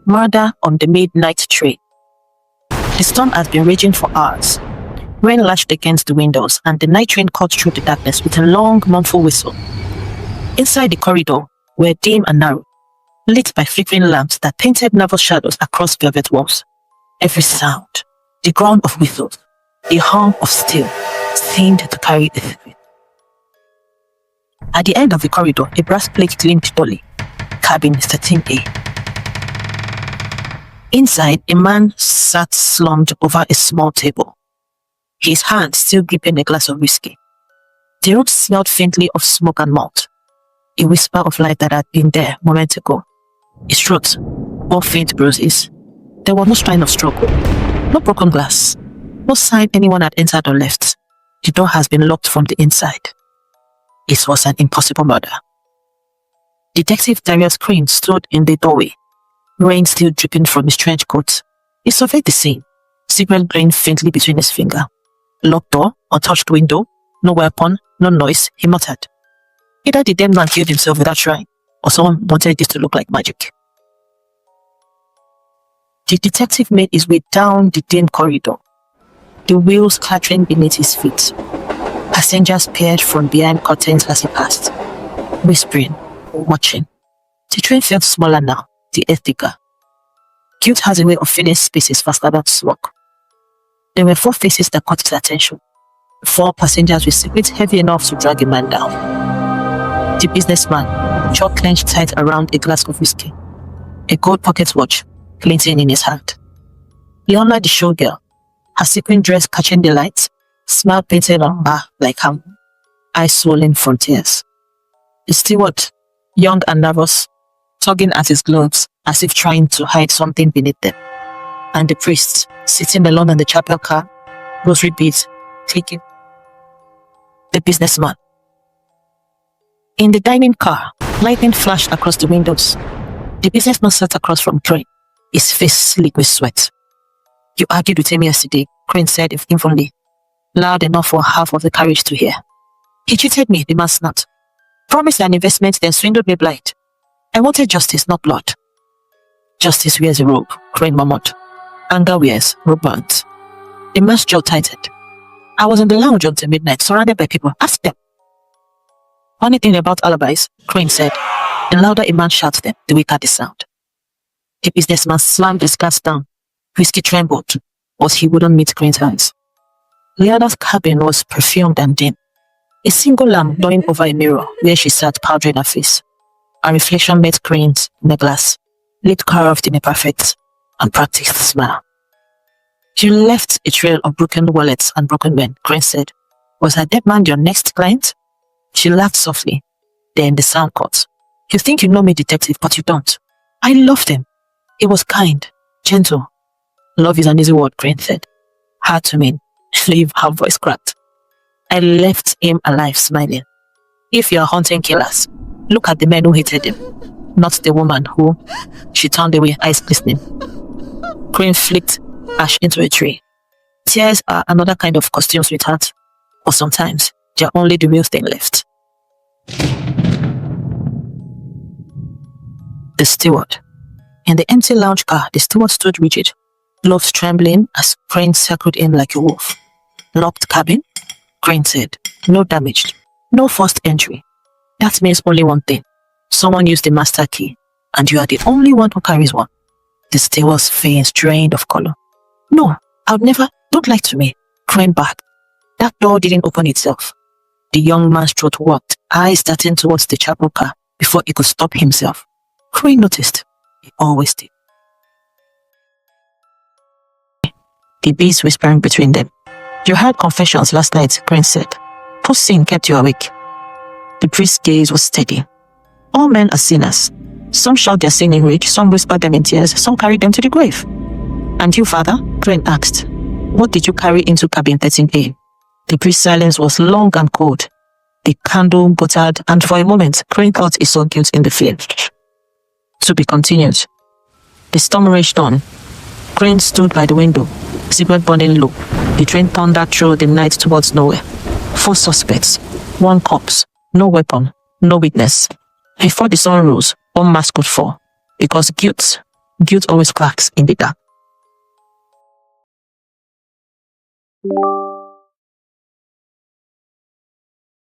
Murder on the midnight train. The storm had been raging for hours. Rain lashed against the windows, and the night train cut through the darkness with a long, mournful whistle. Inside the corridor were dim and narrow, lit by flickering lamps that painted nervous shadows across velvet walls. Every sound, the groan of whistles, the hum of steel, seemed to carry a secret. At the end of the corridor, a brass plate gleamed dully. Cabin 13A. Inside, a man sat slumped over a small table, his hand still gripping a glass of whiskey. The room smelled faintly of smoke and malt, a whisper of life that had been there moments ago. His throat bore faint bruises. There was no sign of struggle, no broken glass, no sign anyone had entered or left. The door has been locked from the inside. It was an impossible murder. Detective Darius Crane stood in the doorway, rain still dripping from his trench coat. He surveyed the scene, cigarette glowing faintly between his fingers. Locked door, untouched window, no weapon, no noise, he muttered. Either the damned man killed himself without trying, or someone wanted this to look like magic. The detective made his way down the dim corridor, the wheels clattering beneath his feet. Passengers peered from behind curtains as he passed, whispering, watching. The train felt smaller now, the air thicker. Guilt has a way of filling spaces faster than smoke. There were 4 faces that caught his attention. 4 passengers with secrets heavy enough to drag a man down. The businessman, jaw clenched tight around a glass of whiskey, a gold pocket watch glinting in his hand. Leona the showgirl, her sequin dress catching the light, smile painted on her like her eyes swollen from tears. The steward, young and nervous, tugging at his gloves as if trying to hide something beneath them. And the priest, sitting alone in the chapel car, rosary beads clicking. The businessman. In the dining car, lightning flashed across the windows. The businessman sat across from Crane, his face slick with sweat. You argued with him yesterday, Crane said informally, loud enough for half of the carriage to hear. He cheated me, the man snapped. Promised an investment, then swindled me blind. I wanted justice, not blood. Justice wears a robe, Crane murmured. Anger wears robe burns. The man's jaw tightened. I was in the lounge until midnight, surrounded by people. Ask them. Funny thing about alibis, Crane said. The louder a man shouts them, the weaker the sound. The businessman slammed his glass down. Whiskey trembled, but he wouldn't meet Crane's eyes. Leona's cabin was perfumed and dim. A single lamp glowing over a mirror where she sat powdering her face. Her reflection met Crane's in the glass, lit carved in a perfect and practiced smile. You left a trail of broken wallets and broken men, Crane said. Was a dead man your next client? She laughed softly. Then the sound cut. You think you know me, detective, but you don't. I loved him. He was kind, gentle. Love is an easy word, Crane said. Hard to mean. Leave her voice cracked. I left him alive, smiling. If you are hunting killers, look at the men who hated him, not the woman who... She turned away, eyes glistening. Crane flicked ash into a tray. Tears are another kind of costume, sweetheart. Or sometimes, they're only the real thing left. The steward. In the empty lounge car, the steward stood rigid, gloves trembling as Crane circled in like a wolf. Locked cabin? Crane said. No damaged. No forced entry. That means only one thing. Someone used the master key, and you are the only one who carries one. The steward's face drained of color. No, I would never. Don't lie to me. Crane back. That door didn't open itself. The young man's throat worked, eyes darting towards the chapel car before he could stop himself. Crane noticed. He always did. The bees whispering between them. You heard confessions last night, Crane said. Whose sin kept you awake? The priest's gaze was steady. All men are sinners. Some shout their sin in rage, some whisper them in tears, some carry them to the grave. And you, father? Crane asked. What did you carry into cabin 13A? The priest's silence was long and cold. The candle buttered, and for a moment, Crane thought he saw guilt in the flame. To be continued. The storm raged on. Crane stood by the window, cigarette burning low. The train thundered through the night towards nowhere. 4 suspects, 1 corpse, no weapon, no witness. Before the sun rose, one mask could fall, because guilt Guilt always cracks in the dark.